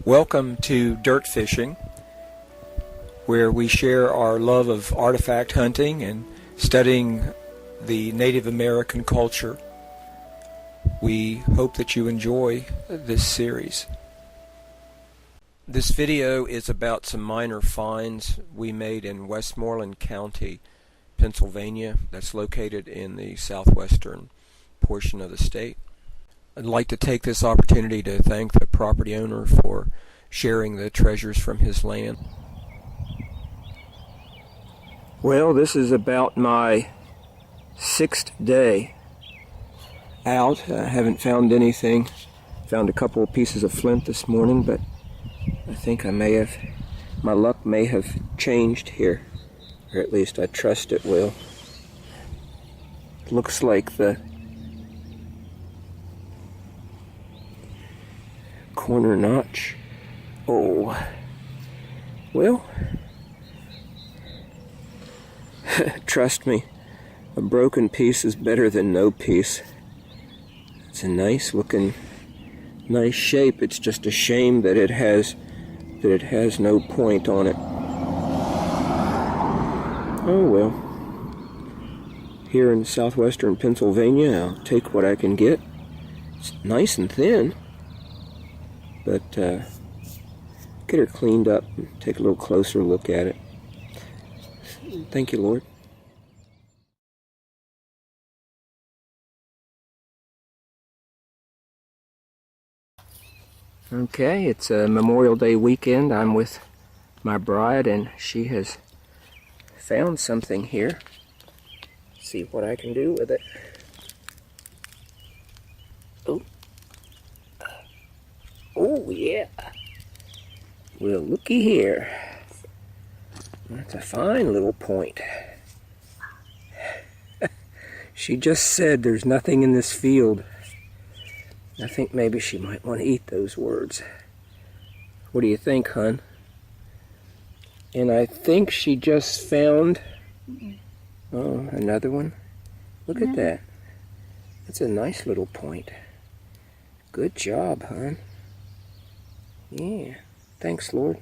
Welcome to Dirt Fishing, where we share our love of artifact hunting and studying the Native American culture. We hope that you enjoy this series. This video is about some minor finds we made in Westmoreland County, Pennsylvania. That's located in the southwestern portion of the state. I'd like to take this opportunity to thank the property owner for sharing the treasures from his land. Well, this is about my 6th day out. I haven't found anything. Found a couple of pieces of flint this morning, but I think my luck may have changed here, or at least I trust it will. It looks like the corner notch. Oh, well, trust me, a broken piece is better than no piece. It's a nice looking, nice shape. It's just a shame that it has no point on it. Oh well. Here in southwestern Pennsylvania, I'll take what I can get. It's nice and thin. But get her cleaned up and take a little closer look at it. Thank you, Lord. Okay, it's a Memorial Day weekend. I'm with my bride and she has found something here. See what I can do with it. Oh. Oh, yeah. Well, looky here. That's a fine little point. She just said there's nothing in this field. I think maybe she might want to eat those words. What do you think, hon? And I think she just found... Oh, another one? Look at that. That's a nice little point. Good job, hon. Yeah, thanks, Lord.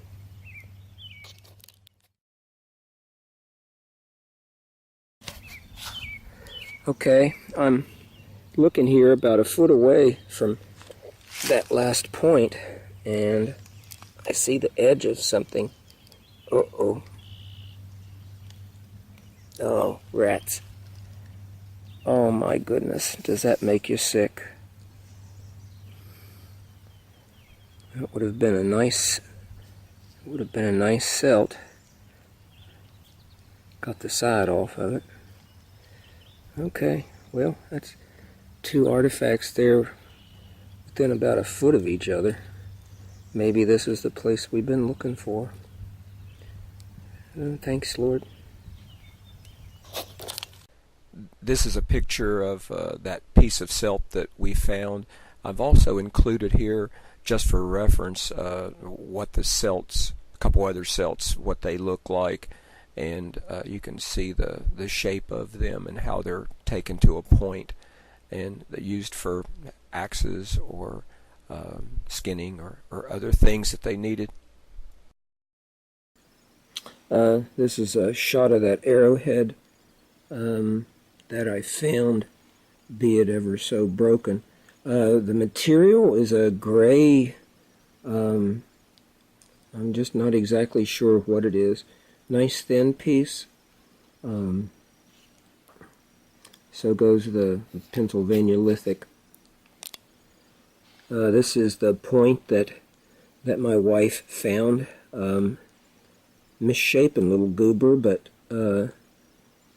Okay, I'm looking here about a foot away from that last point, and I see the edge of something. Uh-oh. Oh, rats. Oh my goodness, does that make you sick? It would have been a nice celt. Got the side off of it. Okay, well, that's two artifacts there within about a foot of each other. Maybe this is the place we've been looking for. Thanks, Lord. This is a picture of that piece of celt that we found. I've also included here, just for reference, what the celts, a couple other celts, what they look like, and you can see the shape of them and how they're taken to a point, and they're used for axes or skinning or other things that they needed. This is a shot of that arrowhead that I found, be it ever so broken. The material is a gray, I'm just not exactly sure what it is. Nice thin piece. So goes the Pennsylvania lithic. This is the point that my wife found. Misshapen little goober, but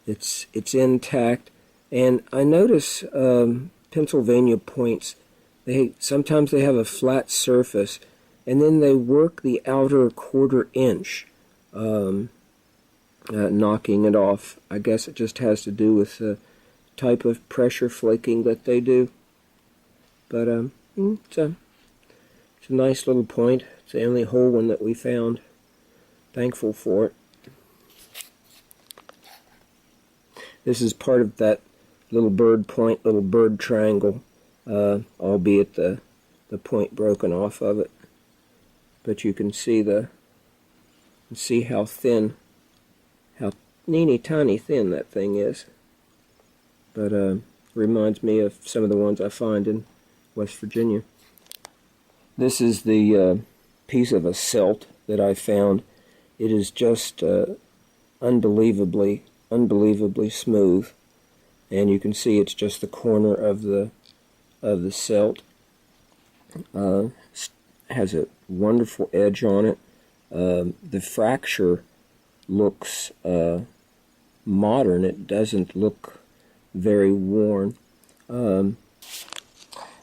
it's intact. And I notice Pennsylvania points, sometimes they have a flat surface, and then they work the outer 1/4 inch, knocking it off. I guess it just has to do with the type of pressure flaking that they do. But it's a nice little point. It's the only whole one that we found. Thankful for it. This is part of that little bird point, little bird triangle, albeit the point broken off of it. but you can see how thin, how teeny tiny thin that thing is. But reminds me of some of the ones I find in West Virginia. This is the piece of a silt that I found. It is just unbelievably smooth, and you can see it's just the corner of the silt. Has a wonderful edge on it. The fracture looks modern. It doesn't look very worn.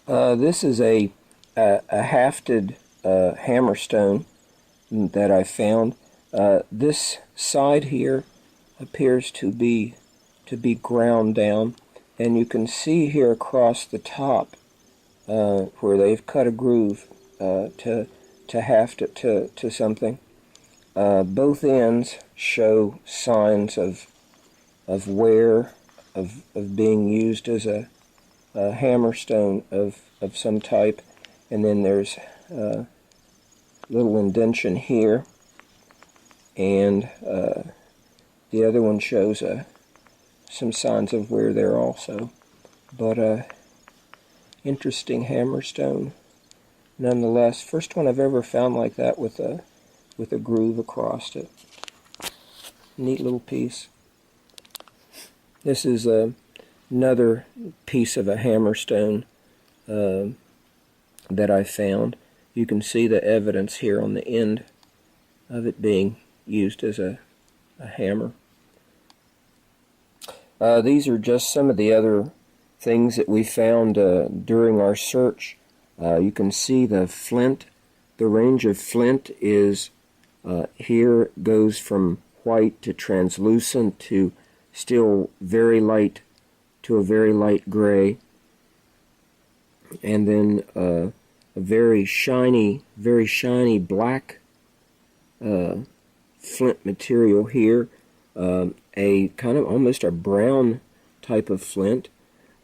This is a hafted hammerstone that I found. This side here appears to be ground down, and you can see here across the top where they've cut a groove to haft it to something. Both ends show signs of wear, of being used as a hammerstone of some type, and then there's a little indention here, and the other one shows some signs of wear there also. But interesting hammerstone nonetheless. First one I've ever found like that with a groove across it. Neat little piece. This is another piece of a hammerstone that I found. You can see the evidence here on the end of it being used as a hammer. These are just some of the other things that we found during our search. You can see the flint. The range of flint is here goes from white to translucent to still very light to a very light gray, and then a very shiny black flint material here, a kind of almost a brown type of flint.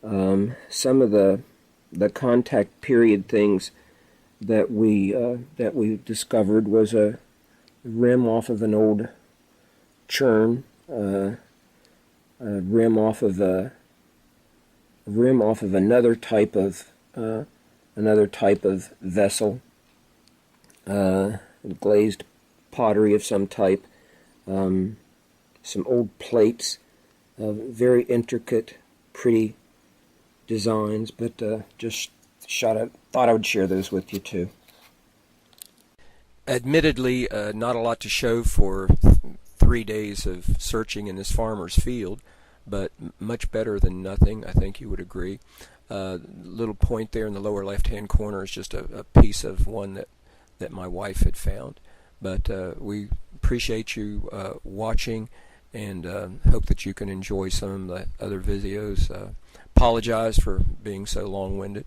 Some of the contact period things that we discovered was a rim off of an old churn, a rim off of another type of vessel, glazed pottery of some type, some old plates, very intricate, pretty designs, but just thought I would share those with you too. Admittedly, not a lot to show for 3 days of searching in this farmer's field, but much better than nothing, I think you would agree. Little point there in the lower left-hand corner is just a piece of one that my wife had found. But we appreciate you watching, and hope that you can enjoy some of the other videos. Apologize for being so long-winded.